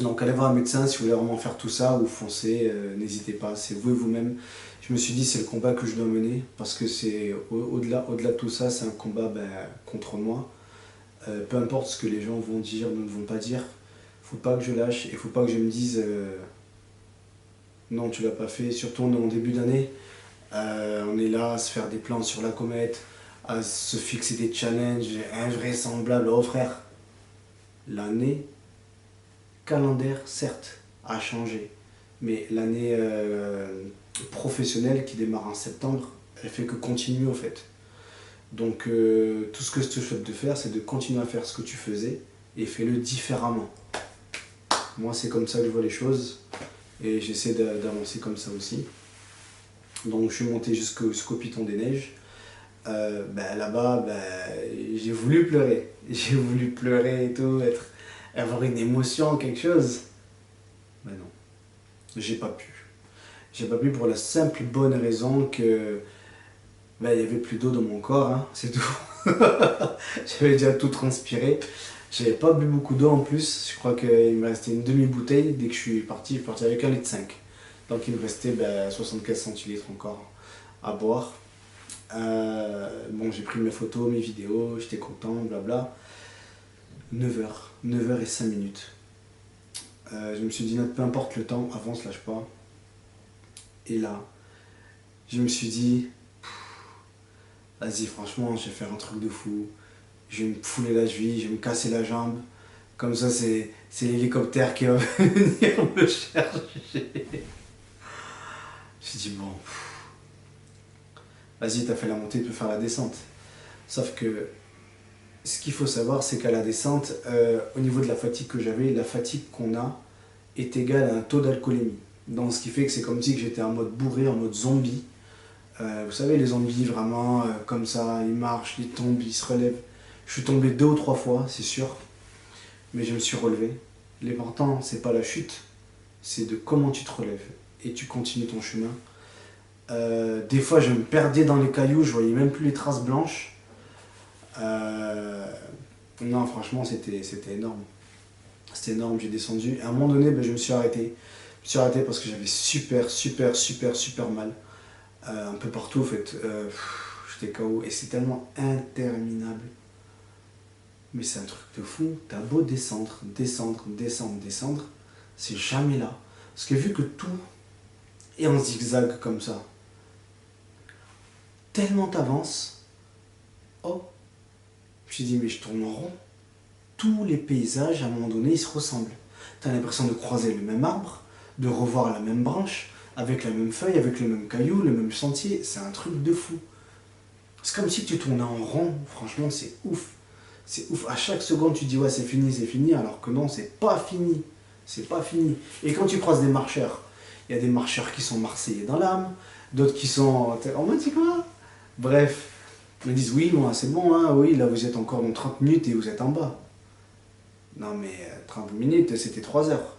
Donc allez voir un médecin si vous voulez vraiment faire tout ça ou foncez, n'hésitez pas, c'est vous et vous-même. Je me suis dit c'est le combat que je dois mener parce que c'est au-delà de tout ça, c'est un combat ben, contre moi. Peu importe ce que les gens vont dire ou ne vont pas dire, faut pas que je lâche et faut pas que je me dise non tu l'as pas fait, surtout on est en début d'année, on est là à se faire des plans sur la comète, à se fixer des challenges invraisemblables. Oh frère, l'année calendaire, certes, a changé, mais l'année professionnelle qui démarre en septembre, elle fait que continuer en fait. Donc tout ce que je te souhaite de faire, c'est de continuer à faire ce que tu faisais et fais-le différemment. Moi, c'est comme ça que je vois les choses et j'essaie d'avancer comme ça aussi. Donc je suis monté jusqu'au Piton des Neiges. Ben, là-bas, ben, j'ai voulu pleurer. J'ai voulu pleurer et tout, avoir une émotion, quelque chose. Mais non, j'ai pas pu. J'ai pas pu pour la simple bonne raison que ben, il y avait plus d'eau dans mon corps, hein, c'est tout. J'avais déjà tout transpiré. J'avais pas bu beaucoup d'eau en plus. Je crois qu'il me restait une demi-bouteille. Dès que je suis parti avec 1,5 litre. Donc il me restait ben, 75 centilitres encore à boire. Bon, j'ai pris mes photos, mes vidéos, j'étais content, blabla. 9h et 5 minutes. Je me suis dit, peu importe le temps, avance, lâche pas. Et là, je me suis dit, vas-y, franchement, je vais faire un truc de fou. Je vais me fouler la cheville, je vais me casser la jambe. Comme ça, c'est l'hélicoptère qui va venir me chercher. J'ai dit, bon, vas-y, t'as fait la montée, tu peux faire la descente. Sauf que ce qu'il faut savoir, c'est qu'à la descente, au niveau de la fatigue que j'avais, la fatigue qu'on a est égale à un taux d'alcoolémie. Donc ce qui fait que c'est comme si j'étais en mode bourré, en mode zombie. Vous savez, les zombies, vraiment, comme ça, ils marchent, ils tombent, ils se relèvent. Je suis tombé 2 ou 3 fois, c'est sûr, mais je me suis relevé. L'important, c'est pas la chute, c'est de comment tu te relèves et tu continues ton chemin. Des fois, je me perdais dans les cailloux, je voyais même plus les traces blanches. Non, franchement, c'était énorme. C'était énorme, j'ai descendu. À un moment donné, ben, je me suis arrêté. Je me suis arrêté parce que j'avais super mal. Un peu partout, en fait. J'étais KO. Et c'est tellement interminable. Mais c'est un truc de fou. T'as beau descendre, c'est jamais là. Parce que vu que tout est en zigzag comme ça, tellement t'avances, oh, je me suis dit, mais je tourne en rond. Tous les paysages, à un moment donné, ils se ressemblent. T'as l'impression de croiser le même arbre, de revoir la même branche, avec la même feuille, avec le même caillou, le même sentier. C'est un truc de fou. C'est comme si tu tournais en rond. Franchement, c'est ouf. C'est ouf. À chaque seconde, tu dis, ouais, c'est fini, alors que non, c'est pas fini. C'est pas fini. Et quand tu croises des marcheurs, il y a des marcheurs qui sont marseillais dans l'âme, d'autres qui sont en mode, c'est quoi? Bref, ils me disent, oui, moi, c'est bon, hein, oui, là, vous êtes encore dans 30 minutes et vous êtes en bas. Non, mais 30 minutes, c'était 3 heures.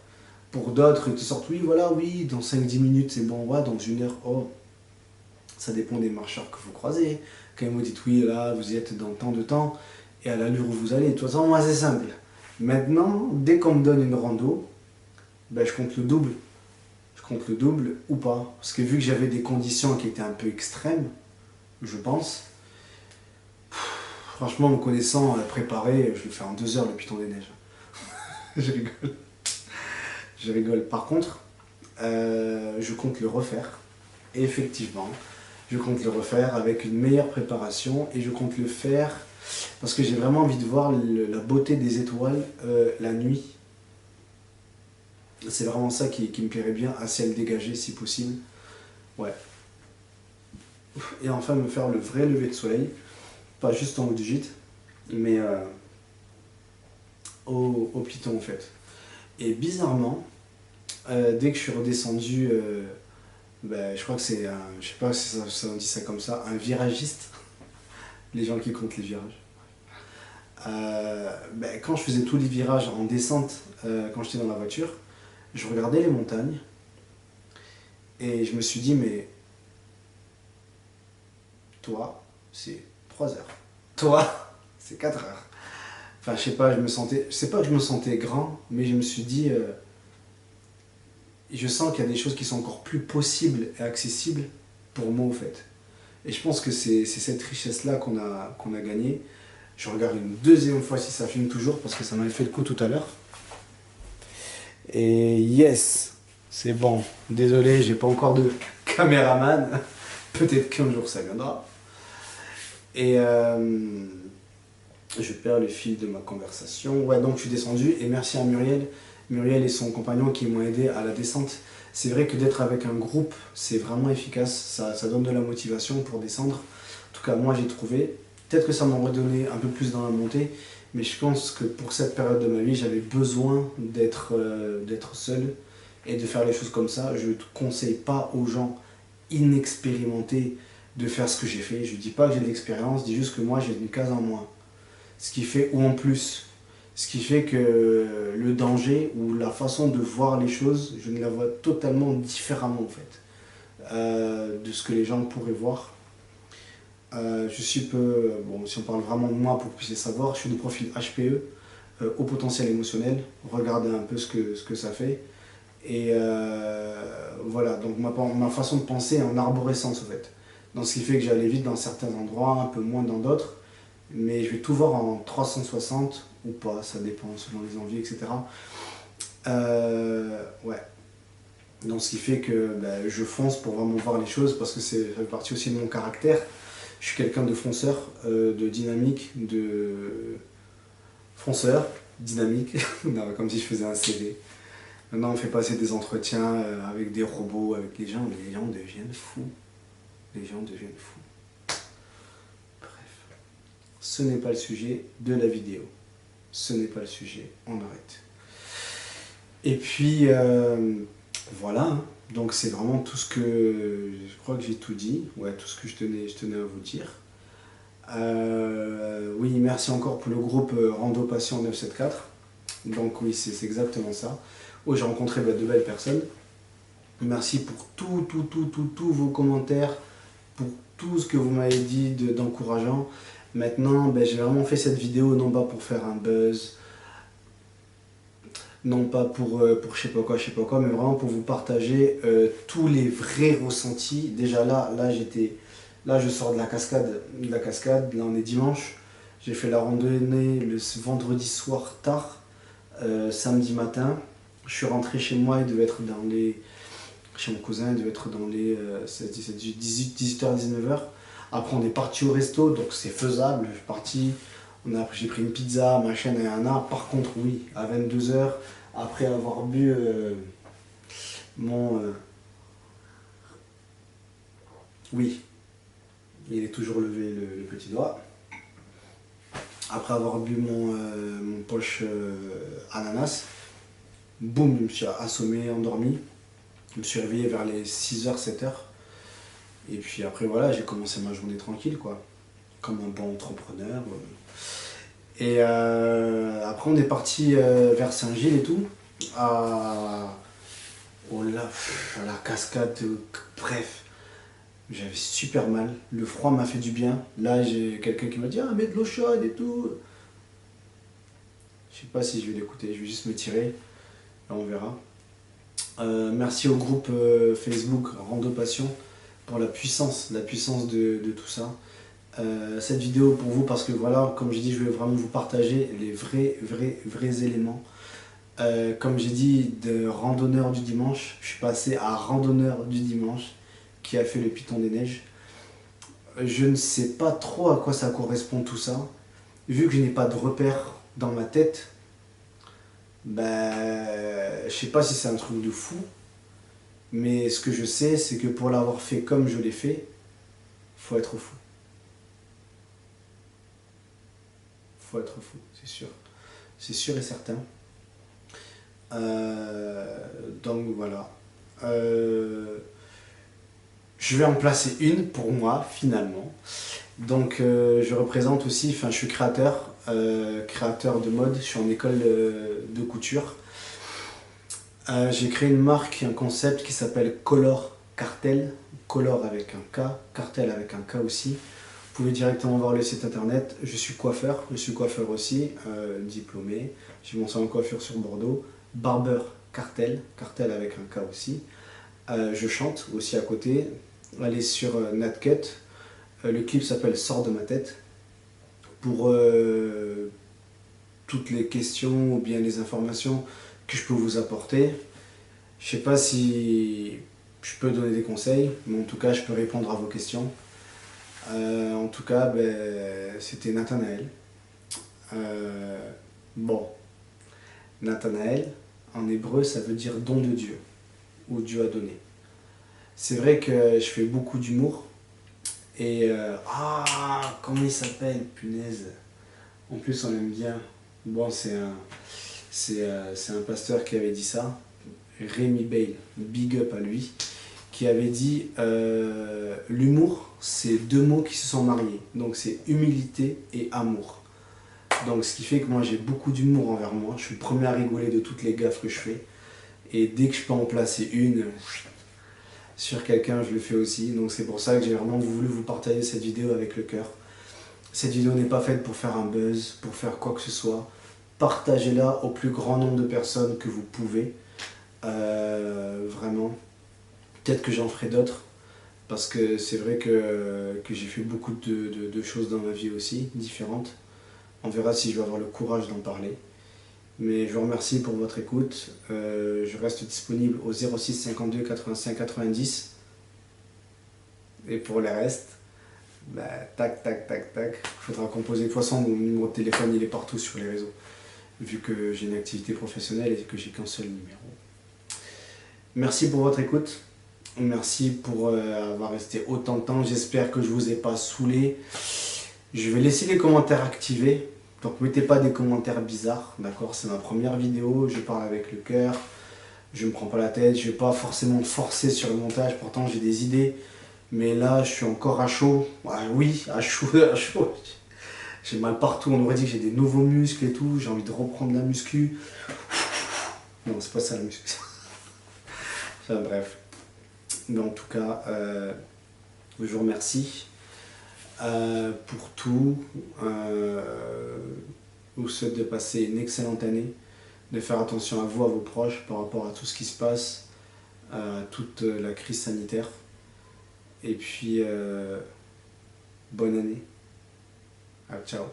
Pour d'autres, ils te sortent, oui, voilà, oui, dans 5-10 minutes, c'est bon, ouais, dans 1 heure, oh. Ça dépend des marcheurs que vous croisez. Quand ils vous dites, oui, là, vous y êtes dans tant de temps, et à l'allure où vous allez. De toute façon, moi, c'est simple. Maintenant, dès qu'on me donne une rando, ben, je compte le double. Je compte le double ou pas. Parce que vu que j'avais des conditions qui étaient un peu extrêmes, je pense, franchement, me connaissant préparé, je le fais en 2 heures, le Python des Neiges. Je rigole. Je rigole. Par contre, je compte le refaire. Et effectivement, je compte le refaire avec une meilleure préparation et je compte le faire parce que j'ai vraiment envie de voir la beauté des étoiles la nuit. C'est vraiment ça qui me plairait bien, à ciel dégagé si possible. Ouais. Et enfin me faire le vrai lever de soleil, pas juste en haut du gîte, mais au Piton en fait. Et bizarrement, dès que je suis redescendu, ben, je crois que c'est un, je sais pas si on dit ça comme ça, un viragiste, les gens qui comptent les virages. Ben, quand je faisais tous les virages en descente, quand j'étais dans la voiture, je regardais les montagnes et je me suis dit, mais toi, c'est 3 heures. Toi, c'est 4 heures. Enfin, je sais pas, je sais pas que je me sentais grand, mais je me suis dit, je sens qu'il y a des choses qui sont encore plus possibles et accessibles pour moi, au fait. Et je pense que c'est cette richesse-là qu'on a gagnée. Je regarde une deuxième fois si ça filme toujours, parce que ça m'avait fait le coup tout à l'heure. Et yes, c'est bon. Désolé, j'ai pas encore de caméraman. Peut-être qu'un jour ça viendra. Et je perds le fil de ma conversation. Ouais, donc je suis descendu et merci à Muriel. Muriel et son compagnon qui m'ont aidé à la descente. C'est vrai que d'être avec un groupe, c'est vraiment efficace. Ça donne de la motivation pour descendre. En tout cas, moi j'ai trouvé. Peut-être que ça m'aurait donné un peu plus dans la montée. Mais je pense que pour cette période de ma vie, j'avais besoin d'être seul et de faire les choses comme ça. Je ne conseille pas aux gens inexpérimentés de faire ce que j'ai fait. Je ne dis pas que j'ai de l'expérience, je dis juste que moi j'ai une case en moins. Ce qui fait, ou en plus, ce qui fait que le danger ou la façon de voir les choses, je ne la vois totalement différemment en fait, de ce que les gens pourraient voir. Je suis peu, bon, si on parle vraiment de moi pour que vous puissiez savoir, je suis de profil HPE, haut potentiel émotionnel. Regardez un peu ce que ça fait. Et voilà, donc ma façon de penser est en arborescence en fait. Donc ce qui fait que j'allais vite dans certains endroits, un peu moins dans d'autres. Mais je vais tout voir en 360 ou pas, ça dépend selon les envies, etc. Ouais. Donc ce qui fait que ben, je fonce pour vraiment voir les choses parce que ça fait partie aussi de mon caractère. Je suis quelqu'un de fonceur, de dynamique, de fonceur, dynamique, non, comme si je faisais un CV. Maintenant on fait passer des entretiens avec des robots, avec les gens deviennent fous. Les gens deviennent fous. Ce n'est pas le sujet de la vidéo. Ce n'est pas le sujet, on arrête. Et puis, voilà. Hein. Donc c'est vraiment tout ce que... Je crois que j'ai tout dit. Ouais, tout ce que je tenais à vous dire. Oui, merci encore pour le groupe Rando Patient 974. Donc oui, c'est exactement ça. Où j'ai rencontré de belles personnes. Merci pour tous vos commentaires, pour tout ce que vous m'avez dit d'encourageant. Maintenant, ben, j'ai vraiment fait cette vidéo non pas pour faire un buzz, non pas pour je sais pas quoi, mais vraiment pour vous partager tous les vrais ressentis. Déjà là je sors de la cascade, là on est dimanche. J'ai fait la randonnée le vendredi soir tard, samedi matin. Je suis rentré chez moi, il devait être chez mon cousin, il devait être dans les 18h, 19h. Après on est parti au resto, donc c'est faisable. Je suis parti, j'ai pris une pizza, machin et un art. Par contre, oui, à 22h, après avoir bu mon... oui, il est toujours levé le petit doigt. Après avoir bu mon poche ananas, boum, je me suis assommé, endormi. Je me suis réveillé vers les 6h, 7h. Et puis après, voilà, j'ai commencé ma journée tranquille, quoi. Comme un bon entrepreneur. Et après, on est parti vers Saint-Gilles et tout. À la cascade, bref. J'avais super mal. Le froid m'a fait du bien. Là, j'ai quelqu'un qui m'a dit ah, mets de l'eau chaude et tout. Je sais pas si je vais l'écouter. Je vais juste me tirer. Là, on verra. Merci au groupe Facebook Rando Passion pour la puissance de tout ça. Cette vidéo pour vous parce que voilà, comme j'ai dit, je voulais vraiment vous partager les vrais éléments. Comme j'ai dit, de randonneur du dimanche, je suis passé à randonneur du dimanche qui a fait le Piton des Neiges. Je ne sais pas trop à quoi ça correspond tout ça. Vu que je n'ai pas de repère dans ma tête, ben, je sais pas si c'est un truc de fou, mais ce que je sais, c'est que pour l'avoir fait comme je l'ai fait, faut être fou. Faut être fou, c'est sûr. C'est sûr et certain. Donc voilà. Je vais en placer une pour moi, finalement. Donc je représente aussi, enfin je suis créateur de mode, je suis en école de couture. J'ai créé une marque, un concept qui s'appelle Color Cartel, Color avec un K, Cartel avec un K aussi. Vous pouvez directement voir le site internet. Je suis coiffeur aussi, diplômé. J'ai mon salon de coiffure sur Bordeaux. Barber Cartel, Cartel avec un K aussi. Je chante aussi à côté. Allez sur Natcut. Le clip s'appelle Sors de ma tête. Pour toutes les questions ou bien les informations que je peux vous apporter. Je sais pas si je peux donner des conseils, mais en tout cas je peux répondre à vos questions. En tout cas, ben, c'était Nathanaël. Bon, Nathanaël, en hébreu, ça veut dire don de Dieu, ou Dieu a donné. C'est vrai que je fais beaucoup d'humour. Et comment il s'appelle, punaise. En plus, on aime bien. Bon, c'est un pasteur qui avait dit ça. Rémi Bale, big up à lui, qui avait dit l'humour, c'est deux mots qui se sont mariés. Donc c'est humilité et amour. Donc ce qui fait que moi j'ai beaucoup d'humour envers moi. Je suis le premier à rigoler de toutes les gaffes que je fais. Et dès que je peux en placer une sur quelqu'un, je le fais aussi. Donc c'est pour ça que j'ai vraiment voulu vous partager cette vidéo avec le cœur. Cette vidéo n'est pas faite pour faire un buzz, pour faire quoi que ce soit. Partagez-la au plus grand nombre de personnes que vous pouvez. Vraiment. Peut-être que j'en ferai d'autres. Parce que c'est vrai que j'ai fait beaucoup de choses dans ma vie aussi, différentes. On verra si je vais avoir le courage d'en parler. Mais je vous remercie pour votre écoute. Je reste disponible au 06 52 85 90. Et pour le reste, bah, tac, tac, tac, tac. Il faudra composer. De toute façon, mon numéro de téléphone, il est partout sur les réseaux. Vu que j'ai une activité professionnelle et que j'ai qu'un seul numéro. Merci pour votre écoute. Merci pour avoir resté autant de temps. J'espère que je ne vous ai pas saoulé. Je vais laisser les commentaires activés. Donc mettez pas des commentaires bizarres. D'accord, c'est ma première vidéo. Je parle avec le cœur. Je ne me prends pas la tête. Je ne vais pas forcément forcer sur le montage. Pourtant j'ai des idées. Mais là je suis encore à chaud. Ah, oui, à chaud, à chaud. J'ai mal partout. On aurait dit que j'ai des nouveaux muscles et tout. J'ai envie de reprendre la muscu. Non, c'est pas ça la muscu. Enfin, bref. Mais en tout cas, je vous remercie pour tout. Je vous souhaite de passer une excellente année, de faire attention à vous, à vos proches par rapport à tout ce qui se passe, à toute la crise sanitaire. Et puis, bonne année. Ciao.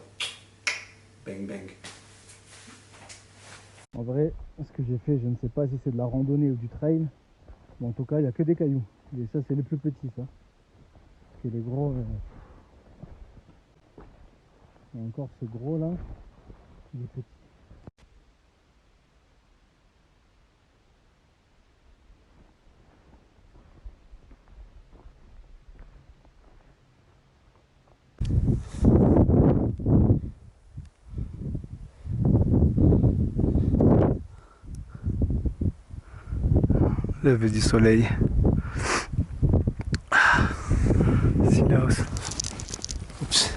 Bang bang. En vrai, ce que j'ai fait, je ne sais pas si c'est de la randonnée ou du trail. Mais en tout cas, il n'y a que des cailloux. Et ça, c'est les plus petits, ça. Parce que les gros... Et encore ce gros là, il est petit. Lever du soleil. Silaos. Oups.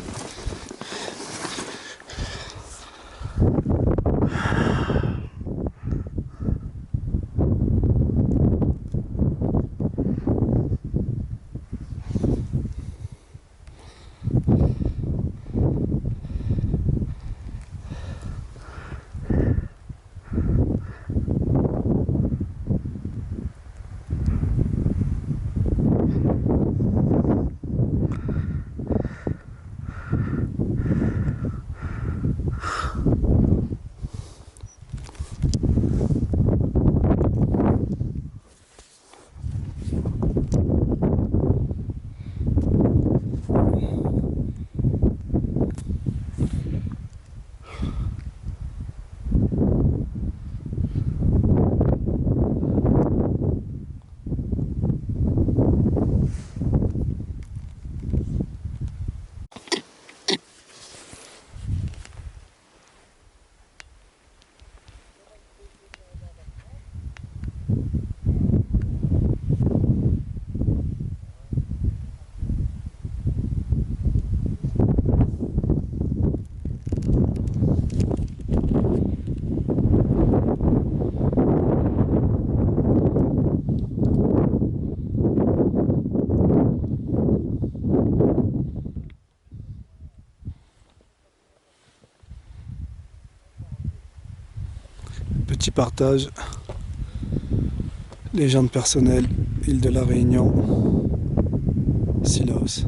Petit partage, légende personnelle, île de la Réunion, Silaos.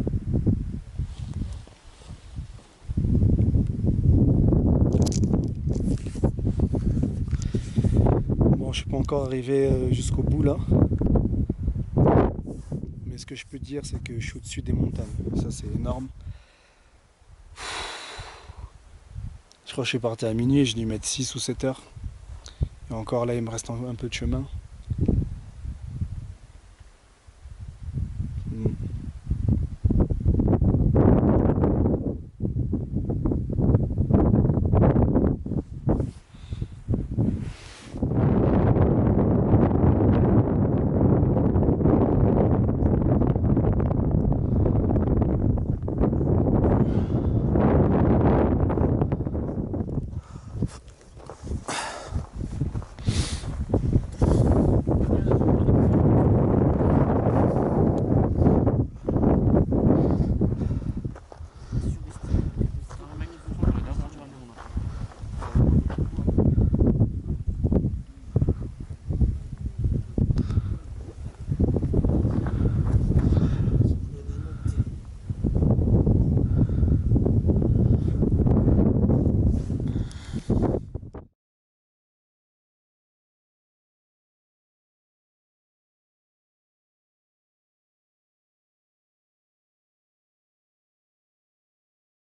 Bon, je suis pas encore arrivé jusqu'au bout là, mais ce que je peux dire, c'est que je suis au-dessus des montagnes. Ça, c'est énorme. Je crois que je suis parti à minuit et j'ai dû mettre 6 ou 7 heures. Et encore là, il me reste un peu de chemin.